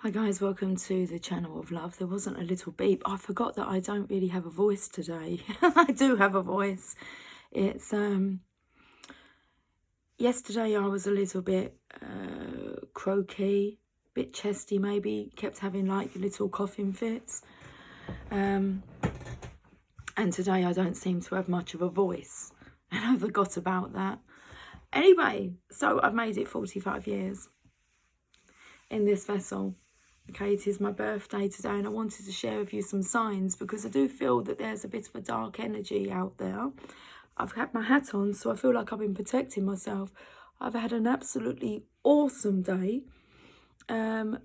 Hi guys, welcome to the channel of love. There wasn't a little beep. I forgot that I don't really have a voice today. I do have a voice. It's yesterday I was a little bit croaky, bit chesty maybe, kept having like little coughing fits. And today I don't seem to have much of a voice. And I forgot about that. Anyway, so I've made it 45 years in this vessel. Okay, it is my birthday today and I wanted to share with you some signs because I do feel that there's a bit of a dark energy out there. I've had my hat on, so I feel like I've been protecting myself. I've had an absolutely awesome day. Got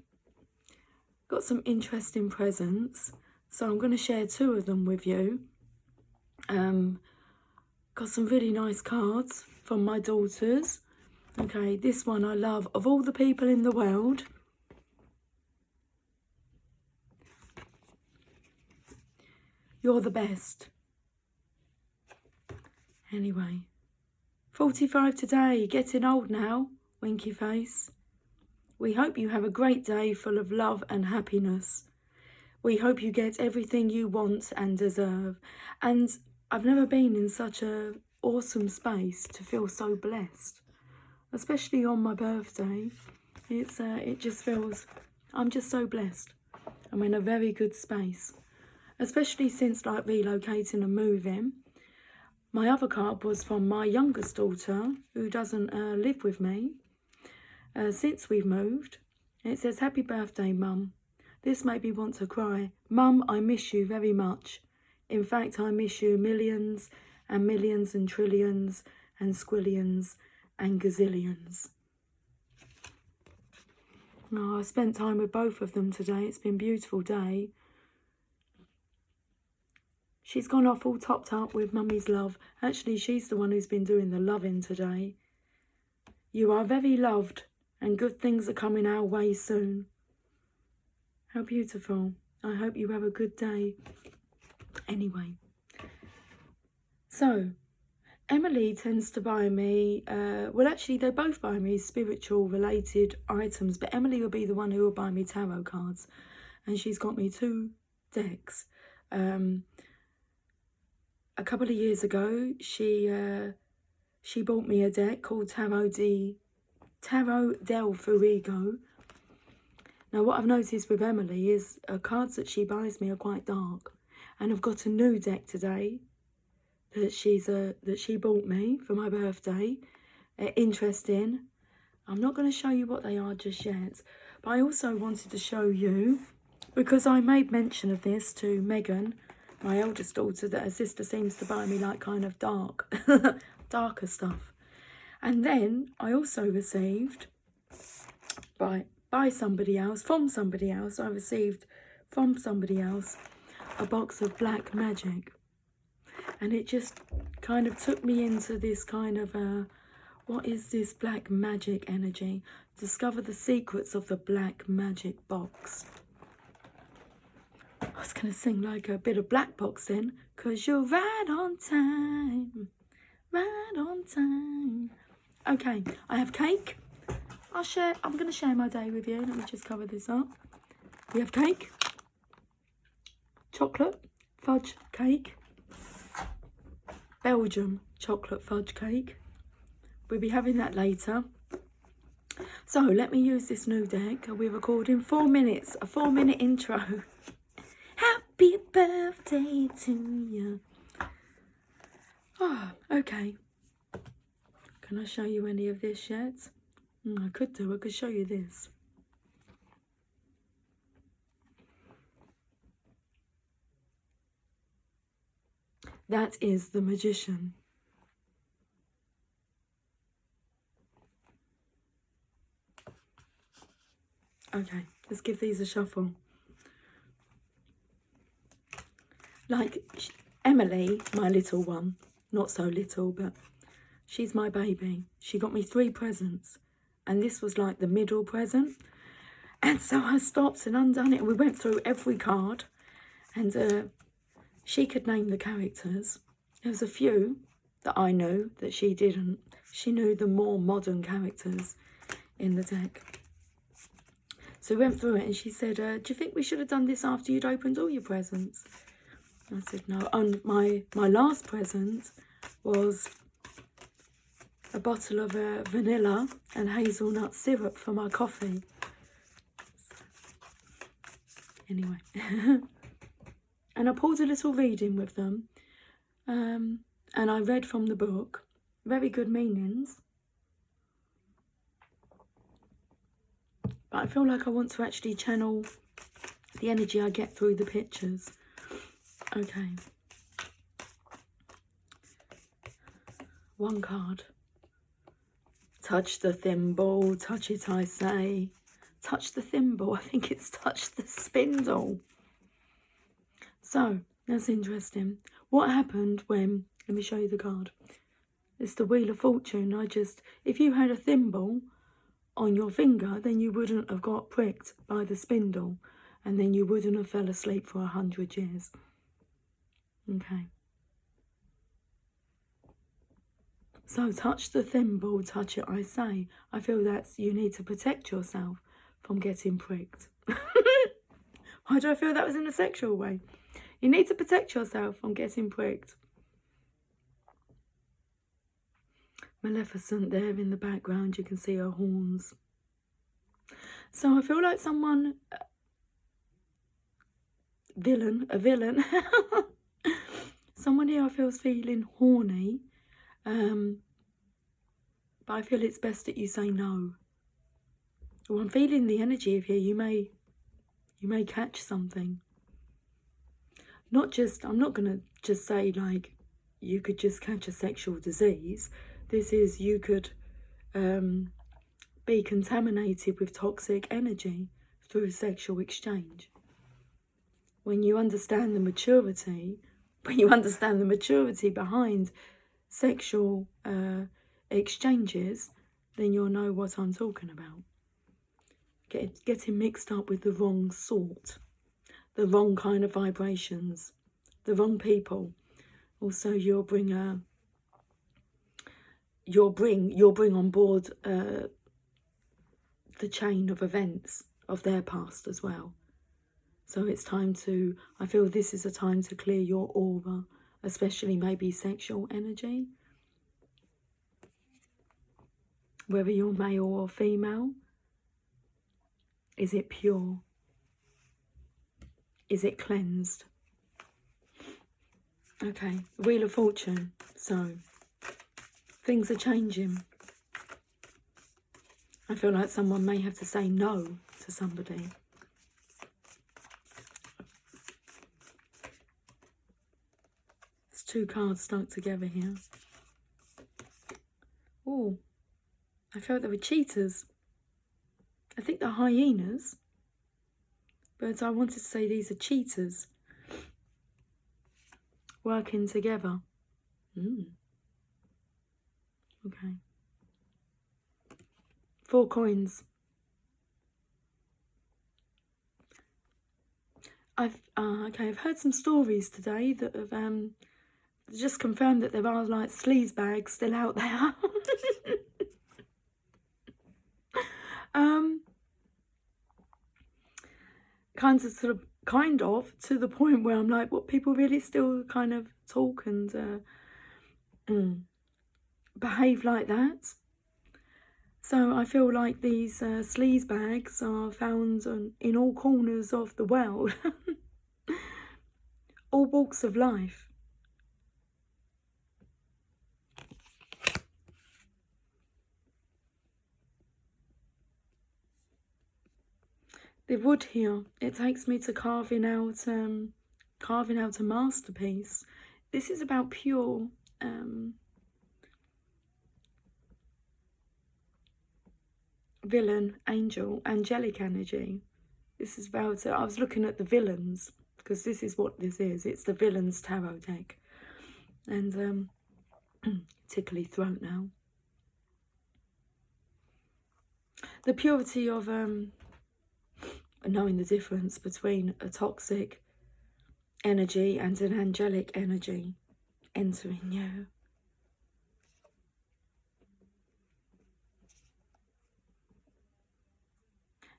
some interesting presents, so I'm going to share two of them with you. Got some really nice cards from my daughters. Okay, this one I love. Of all the people in the world, you're the best. Anyway, 45 today, getting old now, winky face. We hope you have a great day full of love and happiness. We hope you get everything you want and deserve. And I've never been in such an awesome space to feel so blessed, especially on my birthday. It just feels, I'm just so blessed. I'm in a very good space, especially since like relocating and moving. My other card was from my youngest daughter, who doesn't live with me since we've moved. It says, "Happy birthday, Mum. This made me want to cry. Mum, I miss you very much. In fact, I miss you millions and millions and trillions and squillions and gazillions." Oh, I spent time with both of them today. It's been a beautiful day. She's gone off all topped up with Mummy's love. Actually, she's the one who's been doing the loving today. You are very loved and good things are coming our way soon. How beautiful. I hope you have a good day. Anyway. So, Emily tends to buy me, well actually they both buy me spiritual related items, but Emily will be the one who will buy me tarot cards. And she's got me two decks. A couple of years ago, she bought me a deck called Tarot del Fuego. Now, what I've noticed with Emily is cards that she buys me are quite dark, and I've got a new deck today that she bought me for my birthday. Interesting. I'm not going to show you what they are just yet, but I also wanted to show you, because I made mention of this to Megan, my eldest daughter, that her sister seems to buy me like kind of darker stuff. And then I also received from somebody else, I received from somebody else a box of black magic. And it just kind of took me into this kind of, what is this black magic energy? Discover the secrets of the black magic box. I was going to sing like a bit of Black Box then, because you're right on time, right on time. Okay, I have cake. I'm going to share my day with you. Let me just cover this up. We have cake, chocolate fudge cake, Belgium chocolate fudge cake. We'll be having that later. So let me use this new deck. We're recording 4 minutes, a 4-minute intro. Happy birthday to you. Oh, okay. Can I show you any of this yet? I could show you this. That is the Magician. Okay, let's give these a shuffle. Like Emily, my little one, not so little, but she's my baby. She got me 3 presents, and this was like the middle present. And so I stopped and undone it, and we went through every card, and she could name the characters. There was a few that I knew that she didn't. She knew the more modern characters in the deck. So we went through it and she said, do you think we should have done this after you'd opened all your presents? I said no. And my last present was a bottle of vanilla and hazelnut syrup for my coffee. Anyway. And I pulled a little reading with them. And I read from the book. Very good meanings. But I feel like I want to actually channel the energy I get through the pictures. Okay. One card. Touch the thimble, touch it I say. Touch the thimble, I think it's touch the spindle. So, that's interesting. What happened when, let me show you the card. It's the Wheel of Fortune. If you had a thimble on your finger, then you wouldn't have got pricked by the spindle. And then you wouldn't have fell asleep for 100 years. Okay. So, touch the thimble, touch it, I say. I feel that's, you need to protect yourself from getting pricked. Why do I feel that was in a sexual way? You need to protect yourself from getting pricked. Maleficent there in the background, you can see her horns. So I feel like someone, a villain, someone here I feel is feeling horny, but I feel it's best that you say no. Well, I'm feeling the energy of here, you may catch something. I'm not going to just say like, you could just catch a sexual disease. This is, you could be contaminated with toxic energy through sexual exchange. When you understand the maturity, behind sexual exchanges, then you'll know what I'm talking about. Getting mixed up with the wrong sort, the wrong kind of vibrations, the wrong people. Also, you'll bring on board the chain of events of their past as well. So it's time to, I feel this is a time to clear your aura, especially maybe sexual energy. Whether you're male or female, is it pure? Is it cleansed? Okay, Wheel of Fortune. So, things are changing. I feel like someone may have to say no to somebody. There's two cards stuck together here. Oh, I felt there were cheetahs. I think they're hyenas. But I wanted to say these are cheetahs. Working together. Okay. 4 coins. I've heard some stories today that have just confirmed that there are like sleaze bags still out there. kind of to the point where I'm like, what, people really still kind of talk and behave like that? So I feel like these sleaze bags are found in all corners of the world, all walks of life. The wood here, it takes me to carving out a masterpiece. This is about pure villain, angel, angelic energy. This is about, I was looking at the villains, because this is what this is. It's the villain's tarot deck. And tickly throat now. The purity of knowing the difference between a toxic energy and an angelic energy entering you.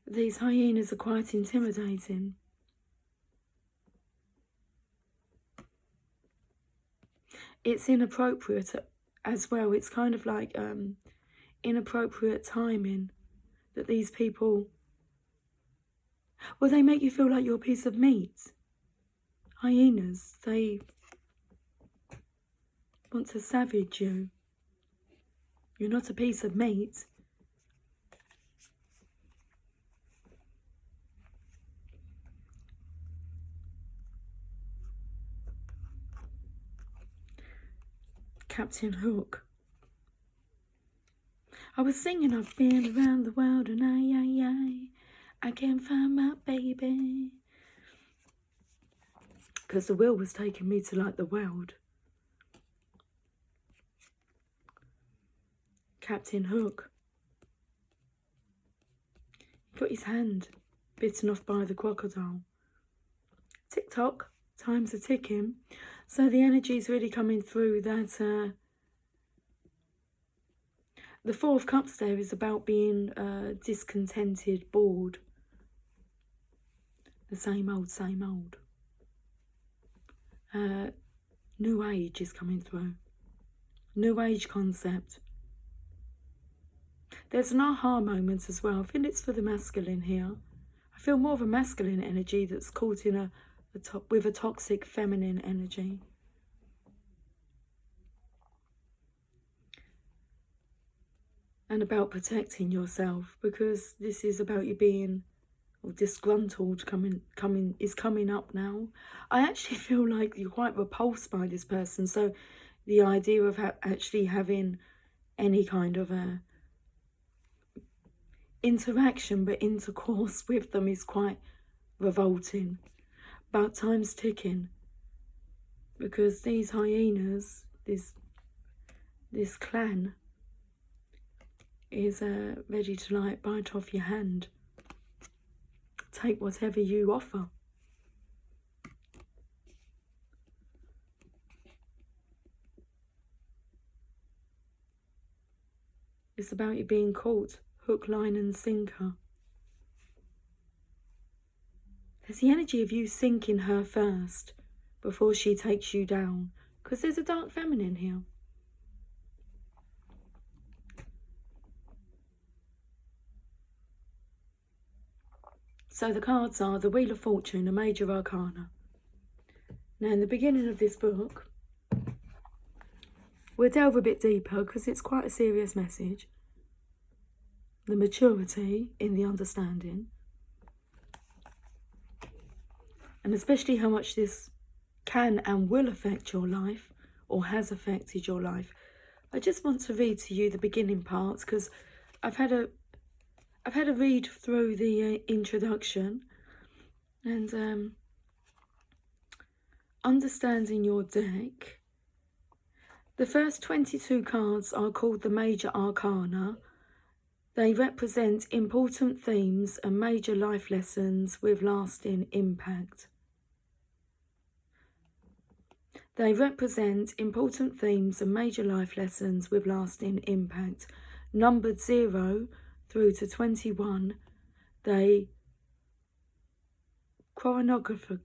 These hyenas are quite intimidating. It's inappropriate as well. It's kind of like inappropriate timing that these people... Well, they make you feel like you're a piece of meat. Hyenas, they want to savage you. You're not a piece of meat. Captain Hook. I was singing, I've been around the world and I can't find my baby. Because the wheel was taking me to like the world. Captain Hook. He got his hand bitten off by the crocodile. Tick tock, time's a ticking. So the energy's really coming through that the Four of Cups there is about being discontented, bored. The same old, same old. New age is coming through. New age concept. There's an aha moment as well. I think it's for the masculine here. I feel more of a masculine energy that's caught in with a toxic feminine energy. And about protecting yourself, because this is about you being disgruntled is coming up now. I actually feel like you're quite repulsed by this person, so the idea of actually having any kind of a interaction but intercourse with them is quite revolting. But time's ticking, because these hyenas, this clan is ready to like bite off your hand. Take whatever you offer. It's about you being caught, hook, line and sinker. There's the energy of you sinking her first before she takes you down, because there's a dark feminine here. So the cards are the Wheel of Fortune, a Major Arcana. Now in the beginning of this book, we'll delve a bit deeper because it's quite a serious message. The maturity in the understanding. And especially how much this can and will affect your life, or has affected your life. I just want to read to you the beginning parts because I've had a read through the introduction, and understanding your deck. The first 22 cards are called the Major Arcana. They represent important themes and major life lessons with lasting impact. They represent important themes and major life lessons with lasting impact. Numbered 0 through to 21, they choreography,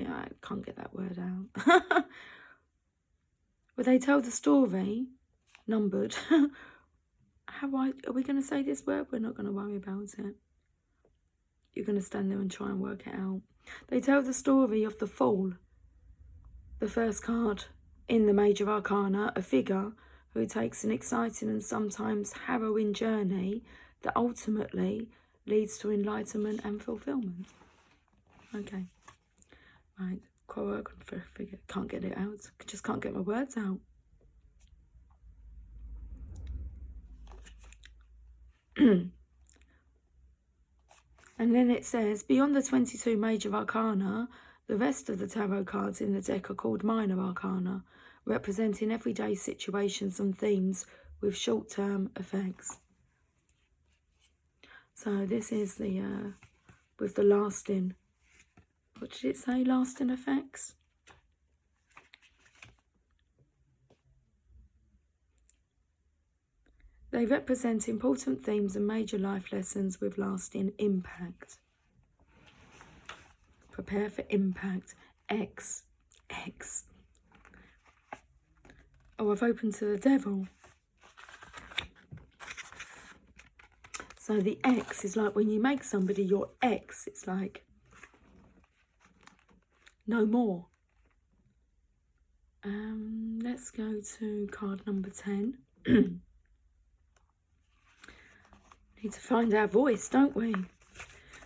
I can't get that word out. But they tell the story, numbered. Are we going to say this word? We're not going to worry about it. You're going to stand there and try and work it out. They tell the story of the Fool, the first card in the Major Arcana, a figure who takes an exciting and sometimes harrowing journey that ultimately leads to enlightenment and fulfillment. Okay, right, choreographer figure, can't get it out, just can't get my words out. And then it says, beyond the 22 Major Arcana, the rest of the tarot cards in the deck are called Minor Arcana, representing everyday situations and themes with short-term effects. So this is the, with the lasting, what did it say, lasting effects? They represent important themes and major life lessons with lasting impact. Prepare for impact. X. Oh, I've opened to the devil. So the X is like when you make somebody your ex, it's like no more. Let's go to card number 10. Need to find our voice, don't we?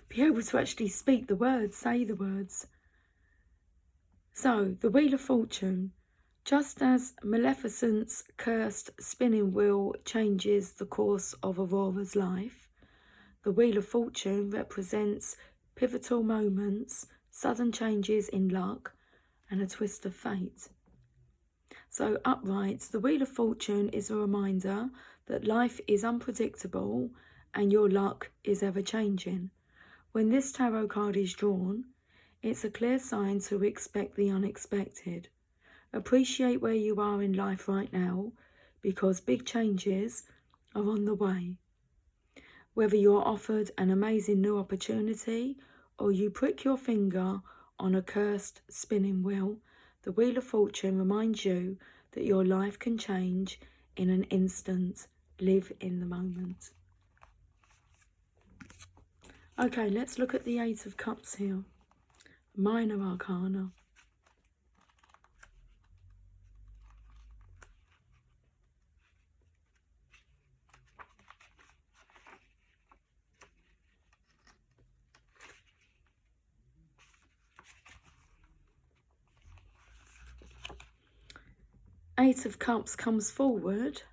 Be able to actually speak the words, say the words. So, the Wheel of Fortune. Just as Maleficent's cursed spinning wheel changes the course of Aurora's life, the Wheel of Fortune represents pivotal moments, sudden changes in luck, and a twist of fate. So, upright, the Wheel of Fortune is a reminder that life is unpredictable and your luck is ever-changing. When this tarot card is drawn, it's a clear sign to expect the unexpected. Appreciate where you are in life right now, because big changes are on the way. Whether you're offered an amazing new opportunity or you prick your finger on a cursed spinning wheel, the Wheel of Fortune reminds you that your life can change in an instant. Live in the moment. Okay, let's look at the Eight of Cups here. Minor Arcana. Eight of Cups comes forward.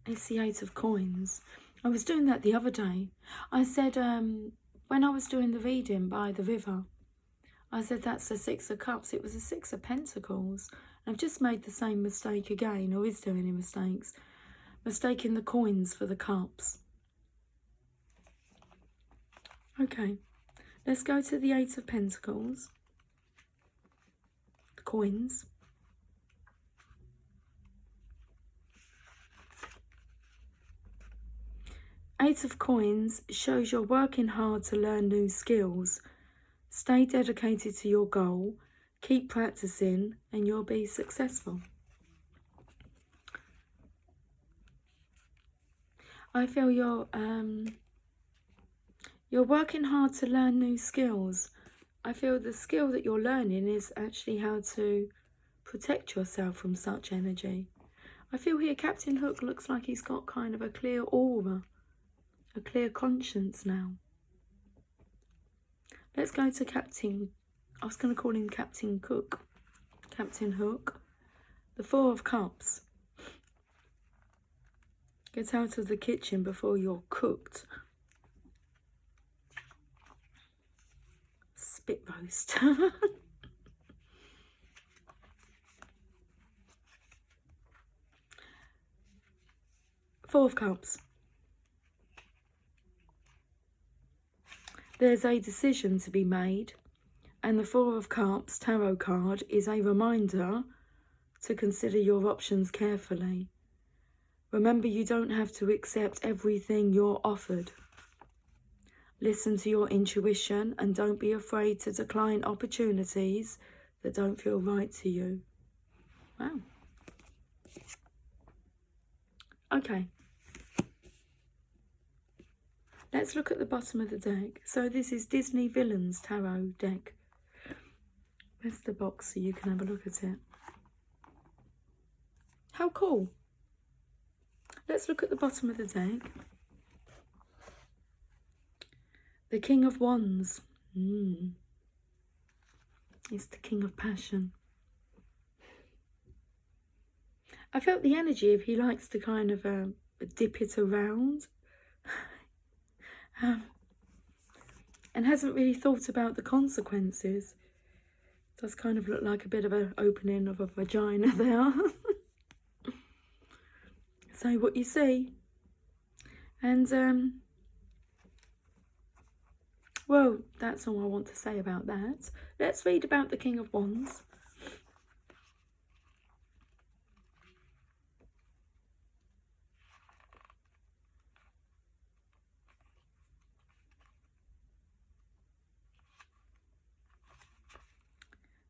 It's the Eight of Coins. I was doing that the other day. I said, when I was doing the reading by the river, I said that's the Six of Cups. It was the Six of Pentacles. I've just made the same mistake again, or is there any mistakes? Mistaking the coins for the cups. Okay, let's go to the Eight of Pentacles. The coins. Eight of Coins shows you're working hard to learn new skills. Stay dedicated to your goal, keep practicing, and you'll be successful. I feel you're working hard to learn new skills. I feel the skill that you're learning is actually how to protect yourself from such energy. I feel here Captain Hook looks like he's got kind of a clear aura, a clear conscience now. Let's go to Captain, I was going to call him Captain Cook, Captain Hook. The Four of Cups. Get out of the kitchen before you're cooked. Spit roast. Four of Cups. There's a decision to be made, and the Four of Cups tarot card is a reminder to consider your options carefully. Remember, you don't have to accept everything you're offered. Listen to your intuition and don't be afraid to decline opportunities that don't feel right to you. Wow. Okay. Let's look at the bottom of the deck. So this is Disney Villains Tarot deck. Where's the box so you can have a look at it? How cool. Let's look at the bottom of the deck. The King of Wands. It's the King of Passion. I felt the energy of he likes to kind of dip it around. And hasn't really thought about the consequences. Does kind of look like a bit of an opening of a vagina there. Say what you see. And well, that's all I want to say about that. Let's read about the King of Wands.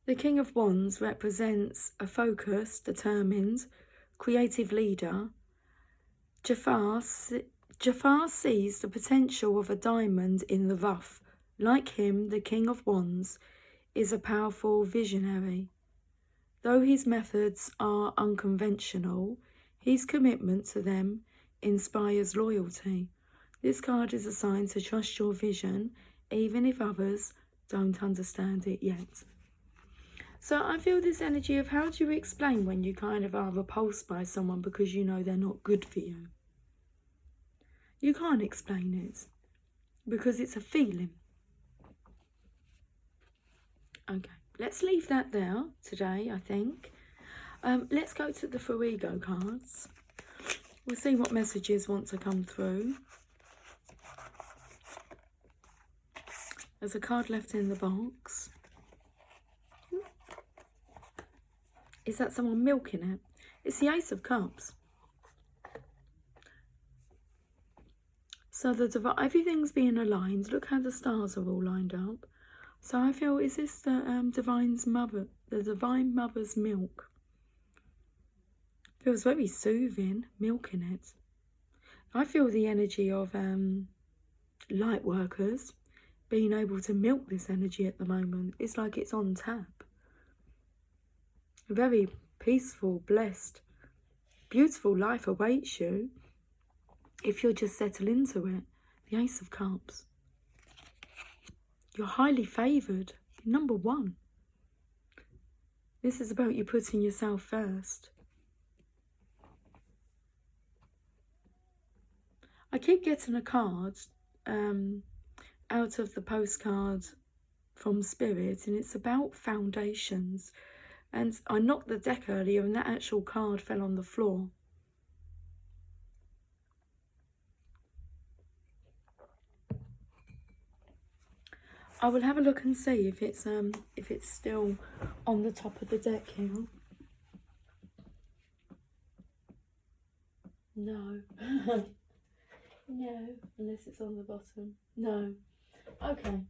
The King of Wands represents a focused, determined, creative leader. Jafar sees the potential of a diamond in the rough. Like him, the King of Wands is a powerful visionary. Though his methods are unconventional, his commitment to them inspires loyalty. This card is a sign to trust your vision, even if others don't understand it yet. So I feel this energy of how do you explain when you kind of are repulsed by someone because you know they're not good for you? You can't explain it because it's a feeling. Okay, let's leave that there today, I think. Let's go to the Furigo cards. We'll see what messages want to come through. There's a card left in the box. Is that someone milking it? It's the Ace of Cups. So everything's being aligned. Look how the stars are all lined up. So I feel, is this the Divine Mother's milk? Feels very soothing, milking it. I feel the energy of light workers being able to milk this energy at the moment. It's like it's on tap. A very peaceful, blessed, beautiful life awaits you if you'll just settle into it. The Ace of Cups. You're highly favoured. Number one. This is about you putting yourself first. I keep getting a card out of the postcard from Spirit, and it's about foundations. And I knocked the deck earlier and that actual card fell on the floor. I will have a look and see if it's still on the top of the deck here. No. No, unless it's on the bottom. No. Okay.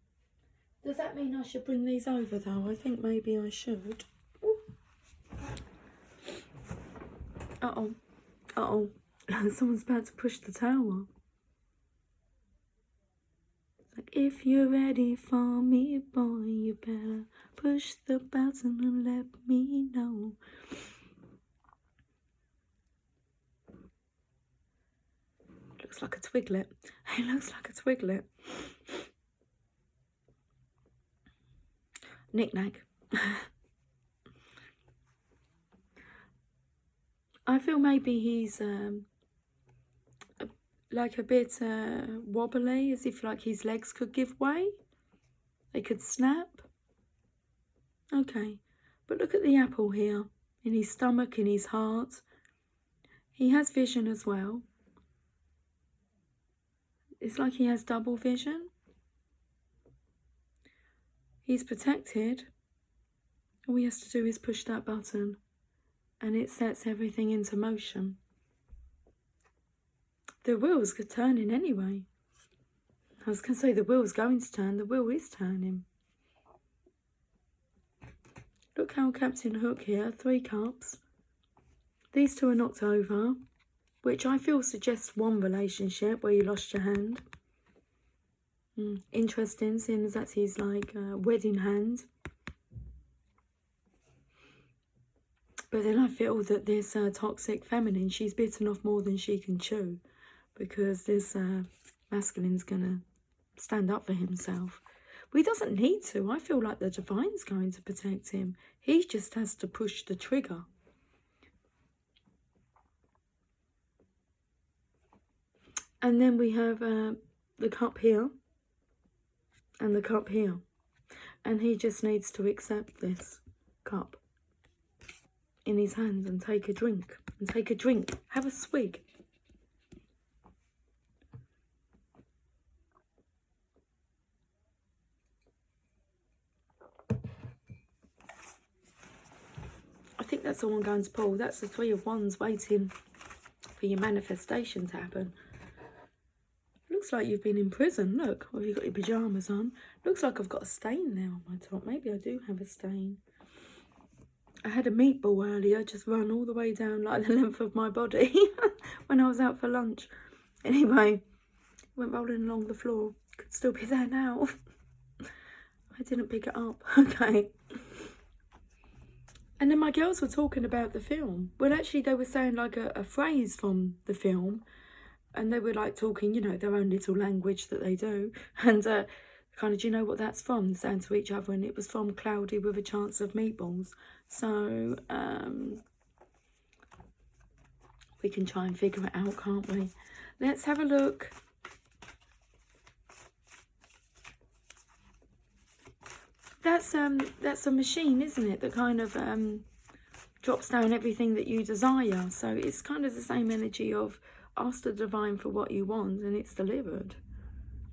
Does that mean I should bring these over though? I think maybe I should. Ooh. Uh-oh. Uh-oh. Someone's about to push the tower. Like, if you're ready for me, boy, you better push the button and let me know. Looks like a twiglet. It looks like a twiglet. Knick-knack. I feel maybe he's like a bit wobbly, as if like his legs could give way. They could snap. Okay, but look at the apple here, in his stomach, in his heart. He has vision as well. It's like he has double vision. He's protected. All he has to do is push that button and it sets everything into motion. The wheel's turning anyway. I was going to say the wheel's going to turn. The wheel is turning. Look how Captain Hook here, 3 cups. These two are knocked over, which I feel suggests one relationship where you lost your hand. Interesting, seeing as that's his like wedding hand. But then I feel that this toxic feminine, she's bitten off more than she can chew, because this masculine's gonna stand up for himself. But he doesn't need to. I feel like the Divine's going to protect him. He just has to push the trigger. And then we have the cup here and the cup here. And he just needs to accept this cup in his hand and take a drink. And take a drink. Have a swig. I think that's all I'm going to pull. That's the 3 of Wands waiting for your manifestation to happen. Looks like you've been in prison. Look, or you've got your pyjamas on. Looks like I've got a stain there on my top. Maybe I do have a stain. I had a meatball earlier just run all the way down like the length of my body when I was out for lunch. Anyway, went rolling along the floor. Could still be there now. I didn't pick it up. Okay. And then my girls were talking about the film. Well, actually, they were saying like a phrase from the film. And they were like talking, you know, their own little language that they do. And kind of, do you know what that's from? Saying to each other. And it was from Cloudy with a Chance of Meatballs. So we can try and figure it out, can't we? Let's have a look. That's a machine, isn't it? That kind of drops down everything that you desire. So it's kind of the same energy of ask the divine for what you want and it's delivered.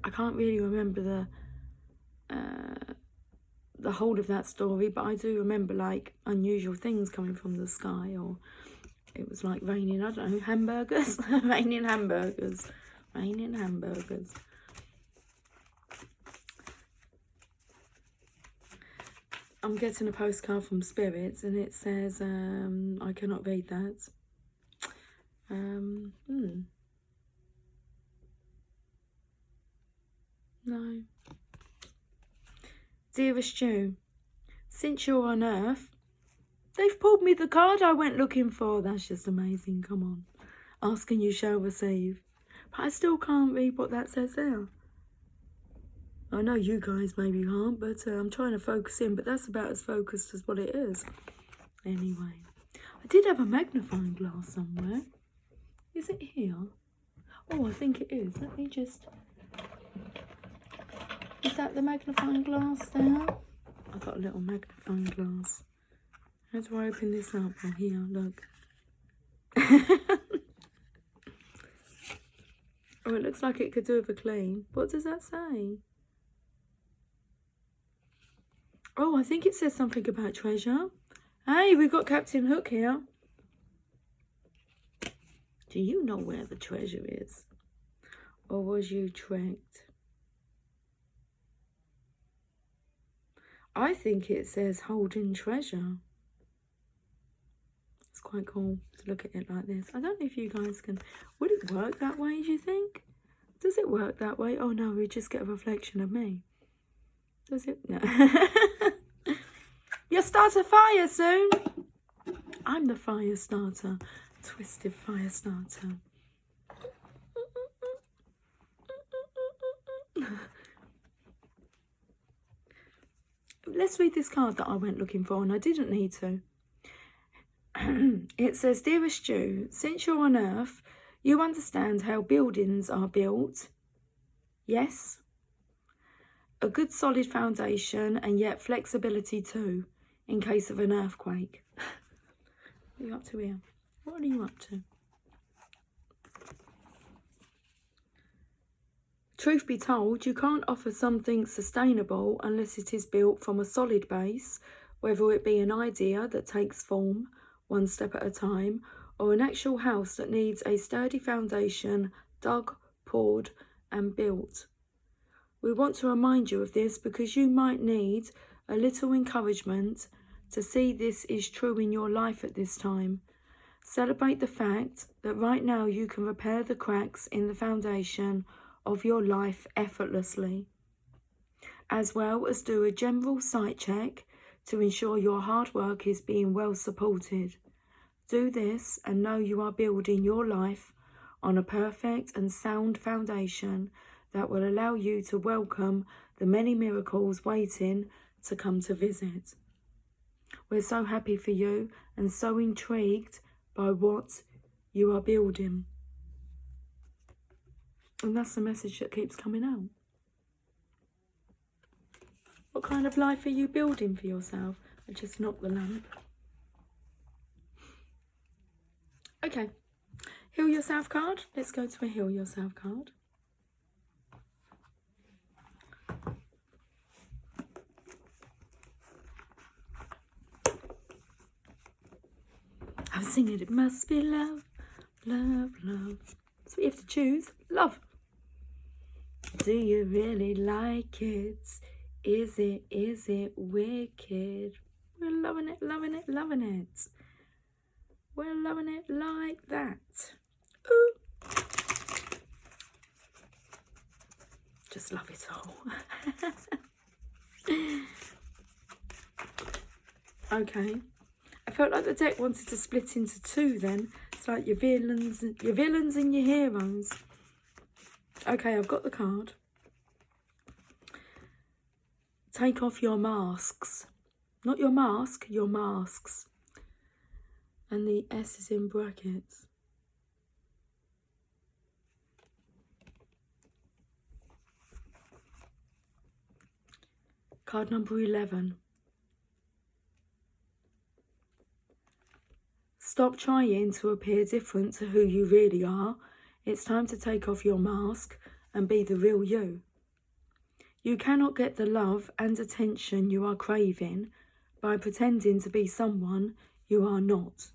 I can't really remember the whole of that story, but I do remember like unusual things coming from the sky, or it was like raining, I don't know, hamburgers. Raining hamburgers. Raining hamburgers. I'm getting a postcard from Spirits and it says, I cannot read that. No. Dearest Jew, since you're on Earth, they've pulled me the card I went looking for. That's just amazing, come on. Ask and you shall receive. But I still can't read what that says there. I know you guys maybe can't, but I'm trying to focus in, but that's about as focused as what it is. Anyway, I did have a magnifying glass somewhere. Is it here? Oh, I think it is. Let me just... Is that the magnifying glass there? I've got a little magnifying glass. How do I open this up? Oh, here, look. Oh, it looks like it could do with a clean. What does that say? Oh, I think it says something about treasure. Hey, we've got Captain Hook here. Do you know where the treasure is? Or was you tricked? I think it says holding treasure. It's quite cool to look at it like this. I don't know if you guys can... Would it work that way, do you think? Does it work that way? Oh no, we just get a reflection of me. Does it? No. You'll start a fire soon. I'm the fire starter. Twisted fire starter. Let's read this card that I went looking for and I didn't need to. It says, Dearest Jew, since you're on Earth, you understand how buildings are built. Yes. A good solid foundation and yet flexibility too, in case of an earthquake. What are you up to here? What are you up to? Truth be told, you can't offer something sustainable unless it is built from a solid base, whether it be an idea that takes form one step at a time, or an actual house that needs a sturdy foundation dug, poured and built. We want to remind you of this because you might need a little encouragement to see this is true in your life at this time. Celebrate the fact that right now you can repair the cracks in the foundation of your life effortlessly, as well as do a general sight check to ensure your hard work is being well supported. Do this and know you are building your life on a perfect and sound foundation that will allow you to welcome the many miracles waiting to come to visit. We're so happy for you and so intrigued by what you are building. And that's the message that keeps coming out. What kind of life are you building for yourself? I just knocked the lamp. Okay, Heal Yourself card. Let's go to a Heal Yourself card. I'm singing, it must be love, love, love. So we have to choose love. Do you really like it? Is it wicked? We're loving it, loving it, loving it. We're loving it like that. Ooh. Just love it all. Okay. I felt like the deck wanted to split into two then. It's like your villains and your heroes. Okay, I've got the card. Take off your masks. Not your mask, your masks. And the S is in brackets. Card number 11. Stop trying to appear different to who you really are. It's time to take off your mask and be the real you. You cannot get the love and attention you are craving by pretending to be someone you are not.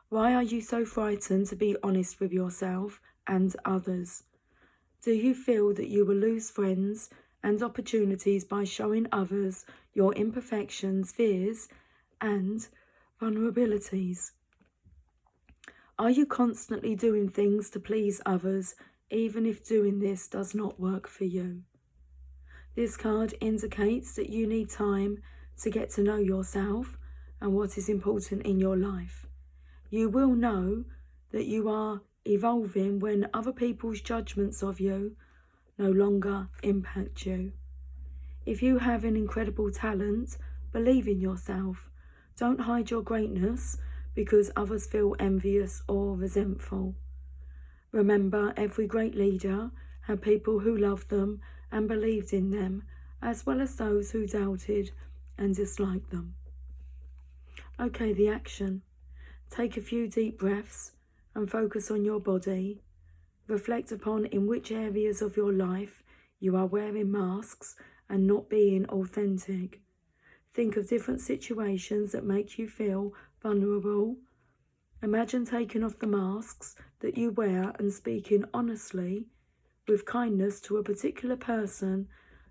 Why are you so frightened to be honest with yourself and others? Do you feel that you will lose friends and opportunities by showing others your imperfections, fears, and vulnerabilities? Are you constantly doing things to please others, even if doing this does not work for you? This card indicates that you need time to get to know yourself and what is important in your life. You will know that you are evolving when other people's judgments of you no longer impact you. If you have an incredible talent, believe in yourself. Don't hide your greatness because others feel envious or resentful. Remember, every great leader had people who loved them and believed in them, as well as those who doubted and disliked them. Okay, the action. Take a few deep breaths and focus on your body. Reflect upon in which areas of your life you are wearing masks and not being authentic. Think of different situations that make you feel vulnerable. Imagine taking off the masks that you wear and speaking honestly with kindness to a particular person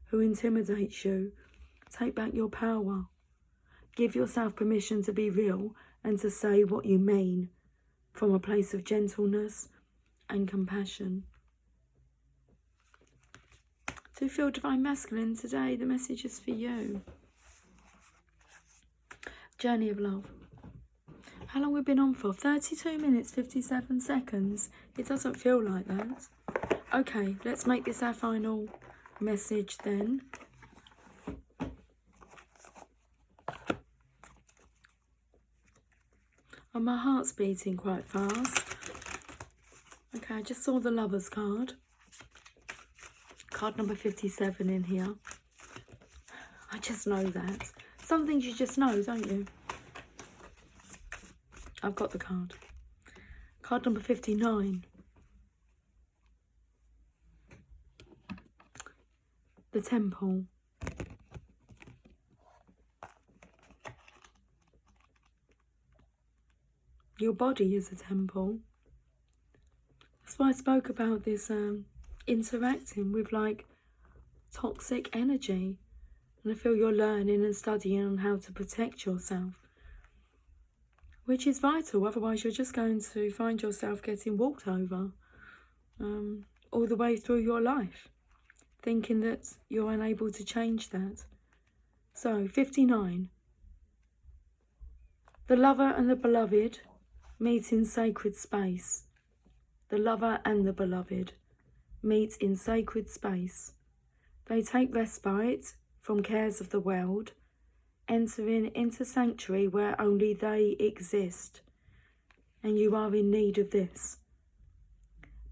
who intimidates you. Take back your power. Give yourself permission to be real and to say what you mean from a place of gentleness and compassion. Do you feel Divine Masculine today? The message is for you. Journey of Love. How long have we been on for? 32 minutes, 57 seconds. It doesn't feel like that. Okay, let's make this our final message then. Oh, my heart's beating quite fast. Okay, I just saw the Lovers card. Card number 57 in here. I just know that. Some things you just know, don't you? I've got the card. Card number 59. The Temple. Your body is a temple. That's why I spoke about this interacting with like toxic energy. And I feel you're learning and studying on how to protect yourself, which is vital. Otherwise you're just going to find yourself getting walked over all the way through your life, thinking that you're unable to change that. So 59. The lover and the beloved meet in sacred space. The lover and the beloved meet in sacred space. They take respite from cares of the world, entering into sanctuary where only they exist. And you are in need of this.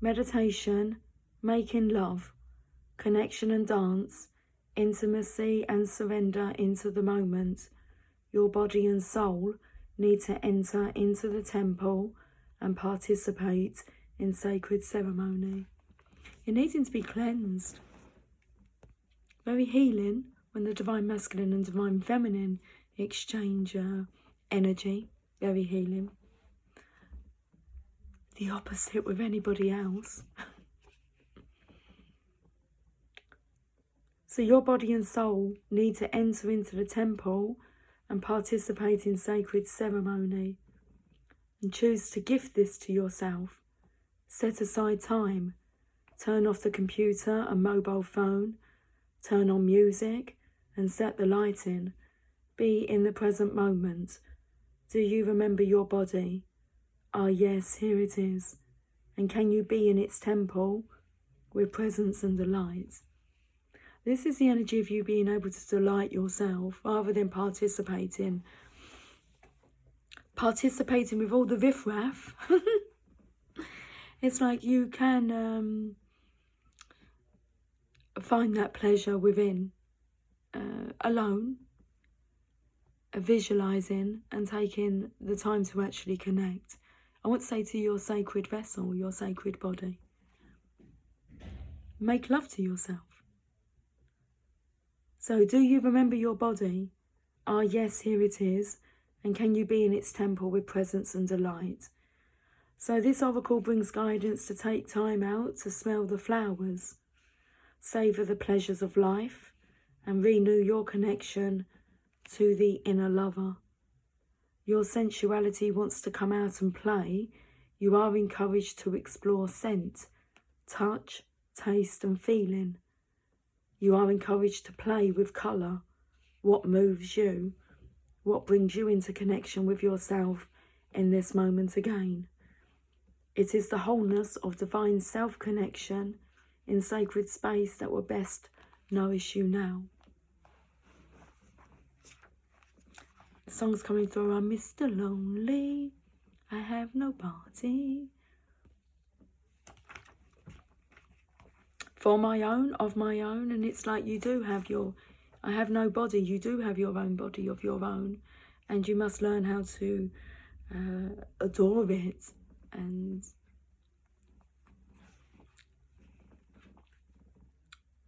Meditation, making love, connection and dance, intimacy and surrender into the moment. Your body and soul need to enter into the temple and participate in sacred ceremony. You're needing to be cleansed. Very healing when the Divine Masculine and Divine Feminine exchange energy. Very healing. The opposite with anybody else. So your body and soul need to enter into the temple and participate in sacred ceremony. And choose to gift this to yourself. Set aside time. Turn off the computer and mobile phone. Turn on music and set the lighting. Be in the present moment. Do you remember your body? Ah, yes, here it is. And can you be in its temple with presence and delight? This is the energy of you being able to delight yourself rather than participating with all the riffraff. It's like you can find that pleasure within, alone, visualizing and taking the time to actually connect. I want to say to your sacred vessel, your sacred body, make love to yourself. So, do you remember your body? Ah, yes, here it is. And can you be in its temple with presence and delight? So this oracle brings guidance to take time out to smell the flowers, savour the pleasures of life, and renew your connection to the inner lover. Your sensuality wants to come out and play. You are encouraged to explore scent, touch, taste and feeling. You are encouraged to play with colour, what moves you, what brings you into connection with yourself in this moment again. It is the wholeness of divine self-connection in sacred space that will best nourish you now. The song's coming through. I'm Mr. Lonely, I have nobody. For my own, of my own, and it's like you do have your, I have no body, you do have your own body of your own, and you must learn how to adore it and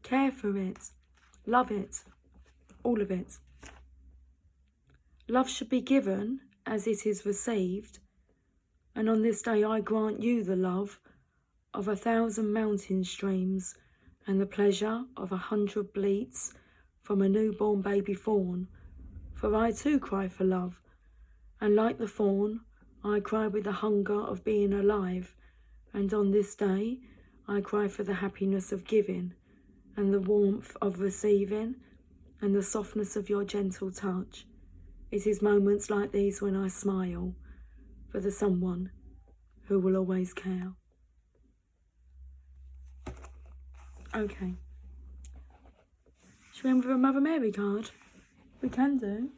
care for it, love it, all of it. Love should be given as it is received, and on this day I grant you the love of 1,000 mountain streams and the pleasure of 100 bleats from a newborn baby fawn, for I too cry for love, and like the fawn, I cry with the hunger of being alive, and on this day I cry for the happiness of giving, and the warmth of receiving, and the softness of your gentle touch. It is moments like these when I smile for the someone who will always care. Okay. Should we end with a Mother Mary card? We can do.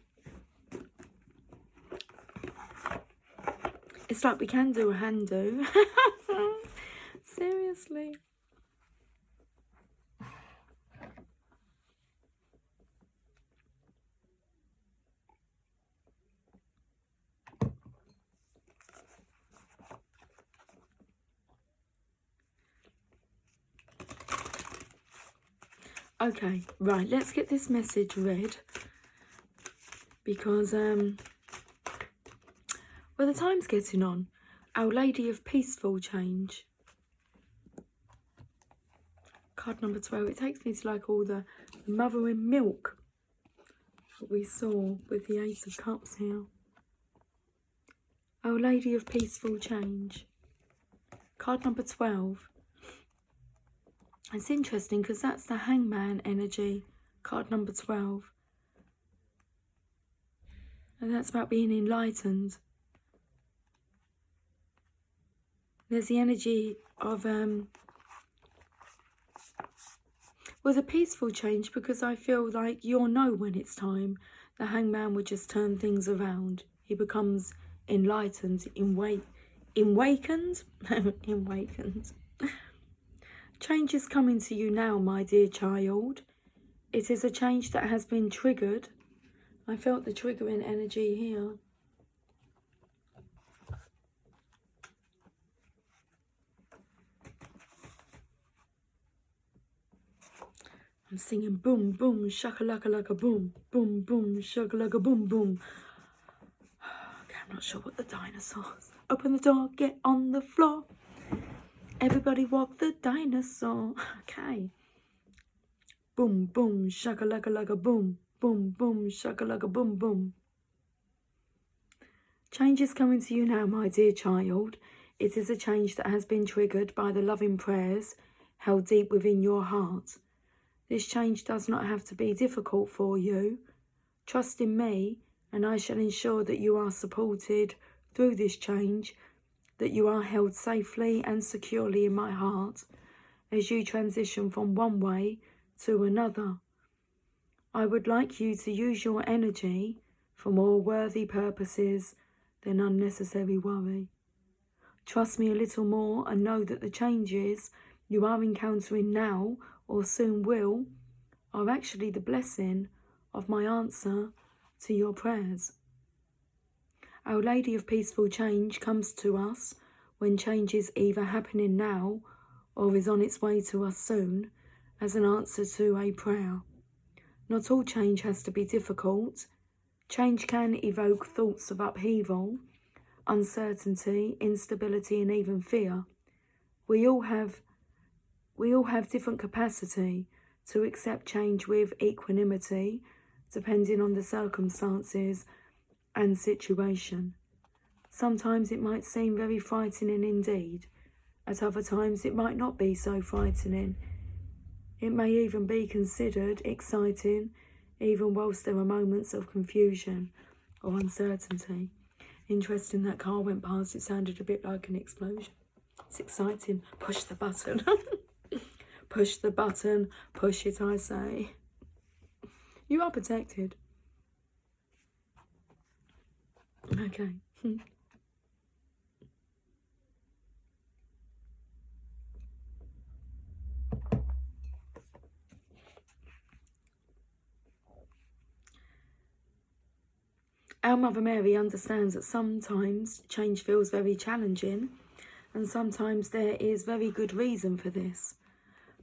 It's like we can do a hand do. Seriously. Okay, right, let's get this message read, because well, the time's getting on. Our Lady of Peaceful Change. Card number 12. It takes me to like all the mothering milk that we saw with the Ace of Cups here. Our Lady of Peaceful Change. Card number 12. It's interesting because that's the Hangman energy, card number 12. And that's about being enlightened. There's the energy of, well, the peaceful change, because I feel like you'll know when it's time. The Hangman would just turn things around. He becomes enlightened, awakened. Awakened. Change is coming to you now, my dear child. It is a change that has been triggered. I felt the triggering energy here. I'm singing boom, boom, shakalaka boom, boom, boom, shakalaka boom, boom. Okay, I'm not sure what the dinosaurs. Open the door, get on the floor. Everybody walk the dinosaur. Okay. Boom, boom, shakalaka boom, boom, boom, shakalaka boom, boom. Change is coming to you now, my dear child. It is a change that has been triggered by the loving prayers held deep within your heart. This change does not have to be difficult for you. Trust in me, and I shall ensure that you are supported through this change, that you are held safely and securely in my heart as you transition from one way to another. I would like you to use your energy for more worthy purposes than unnecessary worry. Trust me a little more and know that the changes you are encountering now or soon will are actually the blessing of my answer to your prayers. Our Lady of Peaceful Change comes to us when change is either happening now or is on its way to us soon as an answer to a prayer. Not all change has to be difficult. Change can evoke thoughts of upheaval, uncertainty, instability, and even fear. We all have different capacity to accept change with equanimity, depending on the circumstances and situation. Sometimes it might seem very frightening indeed. At other times it might not be so frightening. It may even be considered exciting, even whilst there are moments of confusion or uncertainty. Interesting, that car went past, it sounded a bit like an explosion. It's exciting. Push the button. Push the button. Push it, I say. You are protected. Okay. Our Mother Mary understands that sometimes change feels very challenging, and sometimes there is very good reason for this.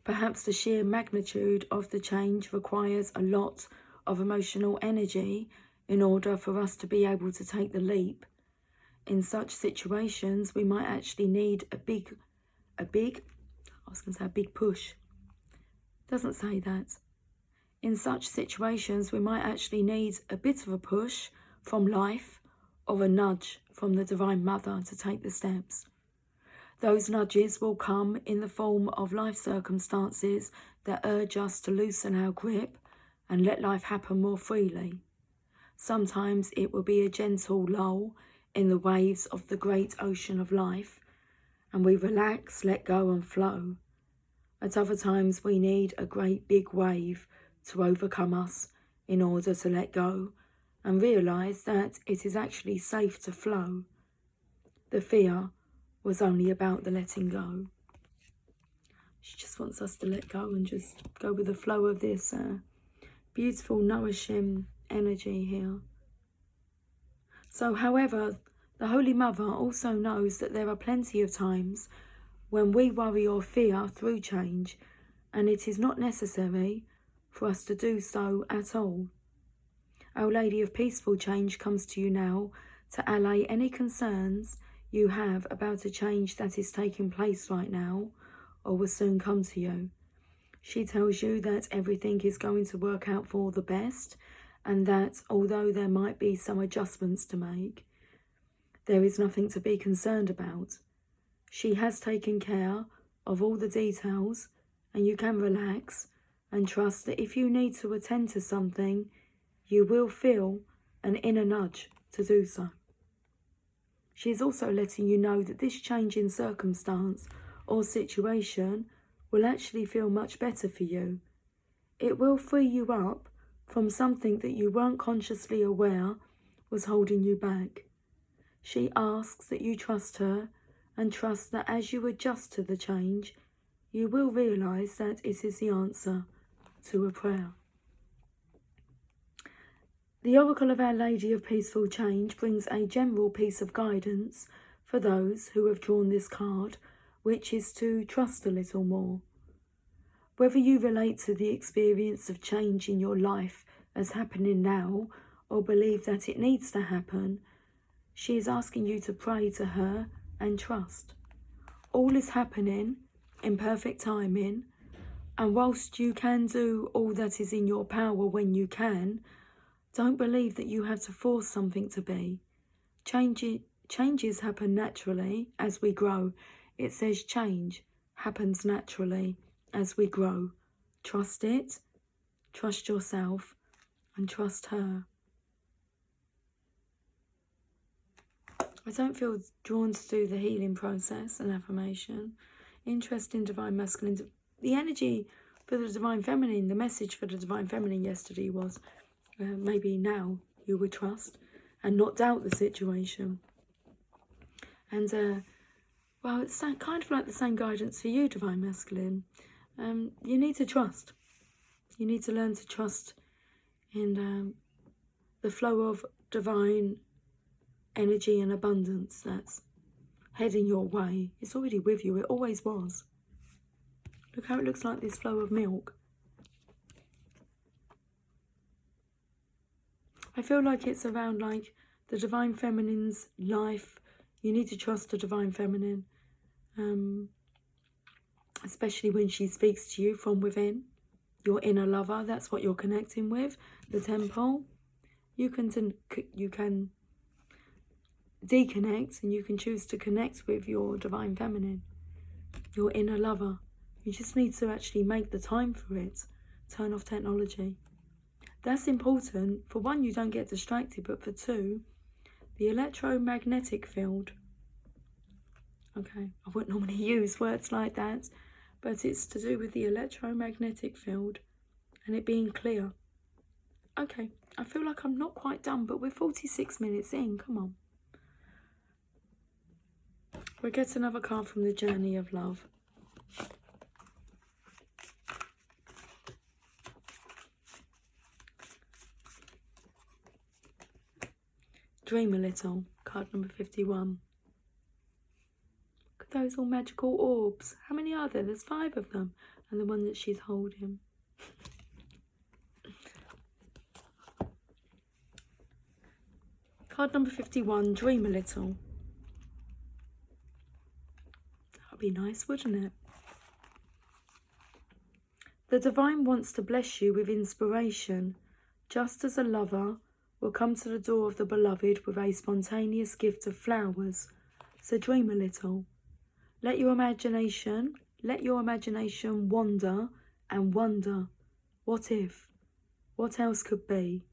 Perhaps the sheer magnitude of the change requires a lot of emotional energy in order for us to be able to take the leap. In such situations, we might actually need a big push. Doesn't say that. In such situations, we might actually need a bit of a push from life or a nudge from the Divine Mother to take the steps. Those nudges will come in the form of life circumstances that urge us to loosen our grip and let life happen more freely. Sometimes it will be a gentle lull in the waves of the great ocean of life, and we relax, let go and flow. At other times we need a great big wave to overcome us in order to let go and realise that it is actually safe to flow. The fear was only about the letting go. She just wants us to let go and just go with the flow of this beautiful, nourishing energy here. So, however, the Holy Mother also knows that there are plenty of times when we worry or fear through change, and it is not necessary for us to do so at all. Our Lady of Peaceful Change comes to you now to allay any concerns you have about a change that is taking place right now or will soon come to you. She tells you that everything is going to work out for the best, and that although there might be some adjustments to make, there is nothing to be concerned about. She has taken care of all the details, and you can relax and trust that if you need to attend to something, you will feel an inner nudge to do so. She is also letting you know that this change in circumstance or situation will actually feel much better for you. It will free you up from something that you weren't consciously aware was holding you back. She asks that you trust her and trust that as you adjust to the change, you will realise that it is the answer to a prayer. The Oracle of Our Lady of Peaceful Change brings a general piece of guidance for those who have drawn this card, which is to trust a little more. Whether you relate to the experience of change in your life as happening now or believe that it needs to happen, she is asking you to pray to her and trust. All is happening in perfect timing, and whilst you can do all that is in your power when you can, don't believe that you have to force something to be. Changes happen naturally as we grow. It says change happens naturally as we grow. Trust it, trust yourself, and trust her. I don't feel drawn to do the healing process and affirmation. Interest in divine masculine. The energy for the divine feminine, the message for the divine feminine yesterday was maybe now you would trust and not doubt the situation. And, well, it's kind of like the same guidance for you, divine masculine. You need to trust. You need to learn to trust in the flow of divine energy and abundance that's heading your way. It's already with you. It always was. Look how it looks like this flow of milk. I feel like it's around like the divine feminine's life. You need to trust the divine feminine, especially when she speaks to you from within. Your inner lover, that's what you're connecting with. The temple. You can deconnect and you can choose to connect with your divine feminine, your inner lover. You just need to actually make the time for it. Turn off technology. That's important. For one, you don't get distracted, but for two, the electromagnetic field. Okay, I wouldn't normally use words like that, but it's to do with the electromagnetic field and it being clear. Okay, I feel like I'm not quite done, but we're 46 minutes in. Come on. We'll get another card from the Journey of Love. Dream a little. Card number 51. Look at those all magical orbs. How many are there? There's 5 of them. And the one that she's holding. Card number 51. Dream a little. That'd be nice, wouldn't it? The divine wants to bless you with inspiration, just as a lover will come to the door of the beloved with a spontaneous gift of flowers. So dream a little. Let your imagination wander and wonder. What if? What else could be?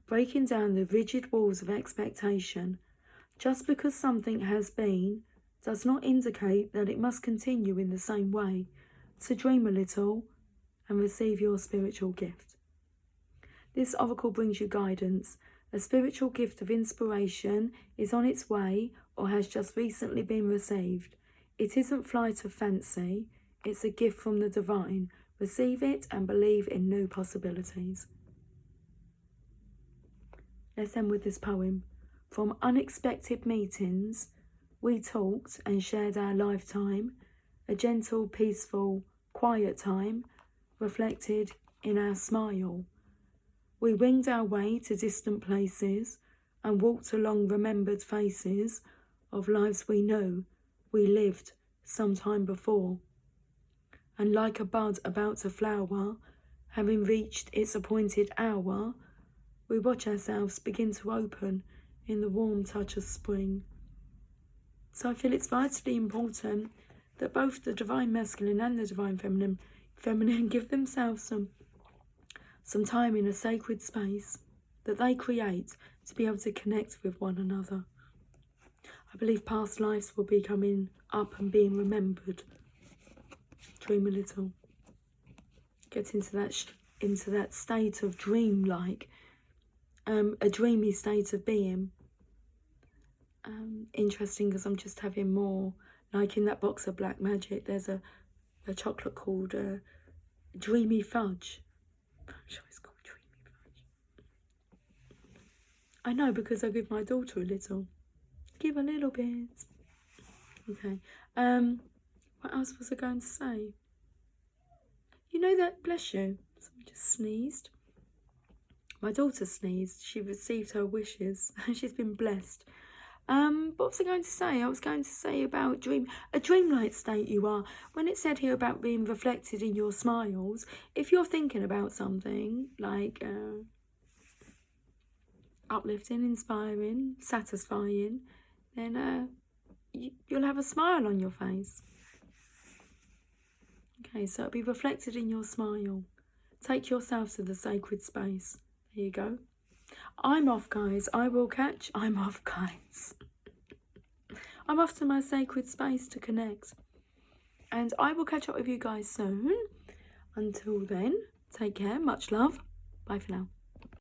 Breaking down the rigid walls of expectation. Just because something has been does not indicate that it must continue in the same way. So dream a little and receive your spiritual gift. This oracle brings you guidance. A spiritual gift of inspiration is on its way or has just recently been received. It isn't flight of fancy, it's a gift from the divine. Receive it and believe in new possibilities. Let's end with this poem. From unexpected meetings, we talked and shared our lifetime, a gentle, peaceful, quiet time, reflected in our smile. We winged our way to distant places and walked along remembered faces of lives we knew we lived some time before. And like a bud about to flower, having reached its appointed hour, we watch ourselves begin to open in the warm touch of spring. So I feel it's vitally important that both the divine masculine and the divine feminine give themselves some time in a sacred space that they create to be able to connect with one another. I believe past lives will be coming up and being remembered. Dream a little. Get into that state of dream-like, a dreamy state of being. Interesting because I'm just having more, like in that box of black magic, there's a chocolate called Dreamy Fudge. I'm sure it's called Dreamy Fudge. I know because I give my daughter a little. Give a little bit. Okay. What else was I going to say? You know that, bless you, someone just sneezed. My daughter sneezed. She received her wishes. She's been blessed. What was I going to say? I was going to say about a dreamlike state you are. When it said here about being reflected in your smiles, if you're thinking about something, like, uplifting, inspiring, satisfying, then you'll have a smile on your face. Okay, so it'll be reflected in your smile. Take yourself to the sacred space. There you go. I'm off, guys. I'm off, guys. I'm off to my sacred space to connect. And I will catch up with you guys soon. Until then, take care. Much love. Bye for now.